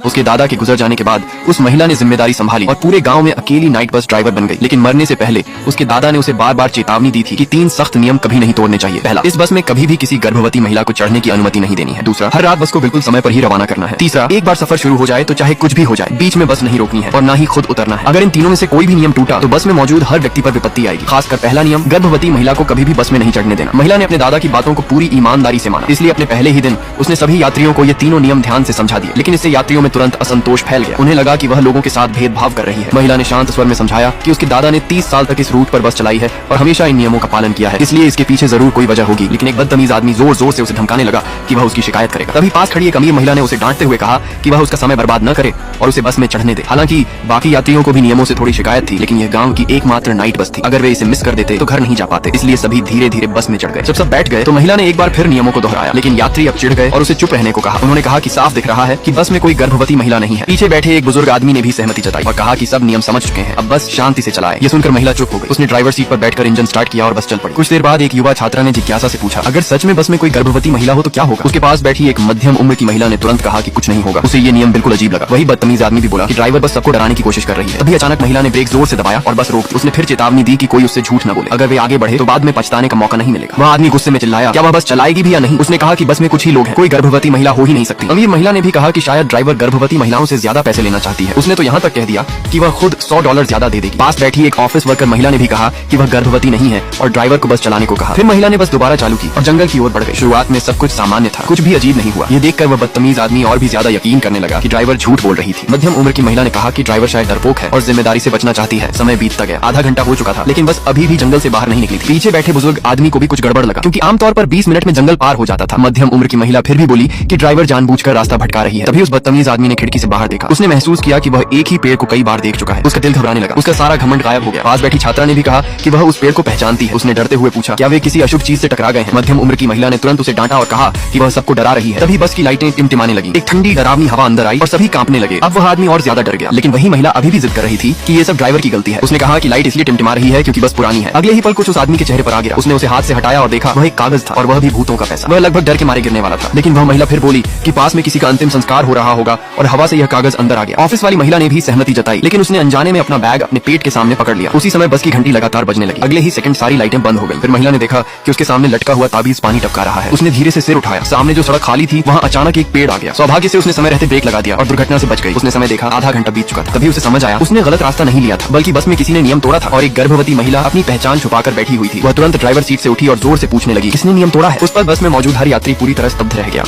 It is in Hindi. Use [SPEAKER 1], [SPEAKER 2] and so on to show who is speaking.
[SPEAKER 1] उसके दादा के गुजर जाने के बाद उस महिला ने जिम्मेदारी संभाली और पूरे गांव में अकेली नाइट बस ड्राइवर बन गई। लेकिन मरने से पहले उसके दादा ने उसे बार बार चेतावनी दी थी कि 3 सख्त नियम कभी नहीं तोड़ने चाहिए। पहला, इस बस में कभी भी किसी गर्भवती महिला को चढ़ने की अनुमति नहीं देनी है। दूसरा, हर रात बस को बिल्कुल समय पर ही रवाना करना है। तीसरा, एक बार सफर शुरू हो जाए तो चाहे कुछ भी हो जाए बीच में बस नहीं रोकनी है और न ही खुद उतरना है। अगर इन तीनों में से कोई भी नियम टूटा तो बस में मौजूद हर व्यक्ति पर विपत्ति आएगी। खासकर पहला नियम, गर्भवती महिला को कभी भी बस में नहीं चढ़ने देना। महिला ने अपने दादा की बातों को पूरी ईमानदारी से माना, इसलिए अपने पहले ही दिन उसने सभी यात्रियों को ये तीनों नियम ध्यान से समझा दिए। लेकिन इससे यात्रियों में तुरंत असंतोष फैल गया। उन्हें लगा कि वह लोगों के साथ भेदभाव कर रही है। महिला ने शांत स्वर में समझाया कि उसके दादा ने 30 साल तक इस रूट पर बस चलाई है और हमेशा इन नियमों का पालन किया है, इसलिए इसके पीछे जरूर कोई वजह होगी। लेकिन एक बदतमीज आदमी जोर जोर से उसे धमकाने लगा कि वह उसकी शिकायत करेगा। तभी पास खड़ी एक अमीर महिला ने उसे डांटते हुए कहा कि वह उसका समय बर्बाद न करे और उसे बस में चढ़ने दे। हालांकि बाकी यात्रियों को भी नियमों से थोड़ी शिकायत थी, लेकिन यह गांव की एकमात्र नाइट बस थी। अगर वे इसे मिस कर देते तो घर नहीं जा पाते, इसलिए सभी धीरे धीरे बस में चढ़ गए। जब सब बैठ गए तो महिला ने एक बार फिर नियमों को दोहराया, लेकिन यात्री अब चिढ़ गए और उसे चुप रहने को कहा। उन्होंने कहा कि साफ दिख रहा है कि बस में कोई गर्भवती महिला नहीं है। पीछे बैठे एक बुजुर्ग आदमी ने भी सहमति जताई और कहा कि सब नियम समझ चुके हैं, अब बस शांति से चलाएं। ये सुनकर महिला चुप हो गई। उसने ड्राइवर सीट पर बैठकर इंजन स्टार्ट किया और बस चल पड़ी। कुछ देर बाद एक युवा छात्रा ने जिज्ञासा से पूछा, अगर सच में बस में कोई गर्भवती महिला हो तो क्या होगा? उसके पास बैठी एक मध्यम उम्र की महिला ने तुरंत कहा कि कुछ नहीं होगा। उसे ये नियम बिल्कुल अजीब लगा। वही बदतमीज आदमी भी बोला कि ड्राइवर बस सबको डराने की कोशिश कर रही है। तभी अचानक महिला ने ब्रेक जोर से दबाया और बस रोक दी। उसने फिर चेतावनी दी कि कोई उससे झूठ न बोले, अगर वे आगे बढ़े तो बाद में पछताने का मौका नहीं मिलेगा। वह आदमी गुस्से में चिल्लाया, क्या वह बस चलाएगी भी या नहीं? उसने कहा कि बस में कुछ ही लोग हैं, कोई गर्भवती महिला हो ही नहीं सकती। अमीर महिला ने भी कहा कि शायद ड्राइवर गर्भवती महिलाओं से ज्यादा पैसे लेना चाहती है। उसने तो यहाँ तक कह दिया कि वह खुद $100 ज्यादा दे देगी। पास बैठी एक ऑफिस वर्कर महिला ने भी कहा कि वह गर्भवती नहीं है और ड्राइवर को बस चलाने को कहा। फिर महिला ने बस दोबारा चालू की और जंगल की ओर बढ़ गई। शुरुआत में सब कुछ सामान्य था, कुछ भी अजीब नहीं हुआ। ये देखकर वह बदतमीज आदमी और भी ज्यादा यकीन करने लगा कि ड्राइवर झूठ बोल रही थी। मध्यम उम्र की महिला ने कहा कि ड्राइवर शायद डरपोक है और जिम्मेदारी से बचना चाहती है। समय बीतता गया, आधा घंटा हो चुका था, लेकिन बस अभी भी जंगल से बाहर नहीं निकली थी। पीछे बैठे बुजुर्ग आदमी को भी कुछ गड़बड़ लगा, क्योंकि आमतौर पर 20 मिनट में जंगल पार हो जाता था। मध्यम उम्र की महिला फिर भी बोली कि ड्राइवर जानबूझकर रास्ता भटका रही है। तभी उस बदतमीज आदमी ने खिड़की से बाहर देखा। उसने महसूस किया कि वह एक ही पेड़ को कई बार देख चुका है। उसका दिल घबराने लगा, उसका सारा घमंड गायब हो गया। पास बैठी छात्रा ने भी कहा कि वह उस पेड़ को पहचानती है। उसने डरते हुए पूछा, क्या वे किसी अशुभ चीज से टकरा गए हैं? मध्यम उम्र की महिला ने तुरंत उसे डांटा और कहा कि वह सबको डरा रही है। तभी बस की लाइटें टिमटिमाने लगी, एक ठंडी डरावनी हवा अंदर आई और सभी कांपने लगे। अब वह आदमी और ज्यादा डर गया, लेकिन वही महिला अभी भी जिद कर रही थी कि ये सब ड्राइवर की गलती है। उसने कहा कि लाइट इसलिए टिमटिमा रही है क्योंकि बस पुरानी है। अगले ही पल कुछ उस आदमी के चेहरे पर आ गिरा। उसने उसे हाथ से हटाया और देखा वह एक कागज था और वह भी भूतों का पैसा। वह लगभग डर के मारे गिरने वाला था, लेकिन वह महिला फिर बोली कि पास में किसी का अंतिम संस्कार हो रहा होगा और हवा से यह कागज अंदर आ गया। ऑफिस वाली महिला ने भी सहमति जताई, लेकिन उसने अनजाने में अपना बैग अपने पेट के सामने पकड़ लिया। उसी समय बस की घंटी लगातार बजने लगी। अगले ही सेकंड सारी लाइटें बंद हो गई। फिर महिला ने देखा कि उसके सामने लटका हुआ ताबीज पानी टपका रहा है। उसने धीरे से सिर उठाया। सामने जो सड़क खाली थी वहाँ अचानक एक पेड़ आ गया। सौभाग्य से उसने समय रहते ब्रेक लगा दिया और दुर्घटना से बच गई। उसने समय देखा, आधा घंटा बीत चुका था। तभी उसे समझ आया उसने गलत रास्ता नहीं लिया था, बल्कि बस में किसी ने नियम तोड़ा था और एक गर्भवती महिला अपनी पहचान छुपाकर बैठी हुई थी। वह तुरंत ड्राइवर सीट से उठी और जोर से पूछने लगी, किसने नियम तोड़ा है? उस पर बस में मौजूद हर यात्री पूरी तरह स्तब्ध रह गया।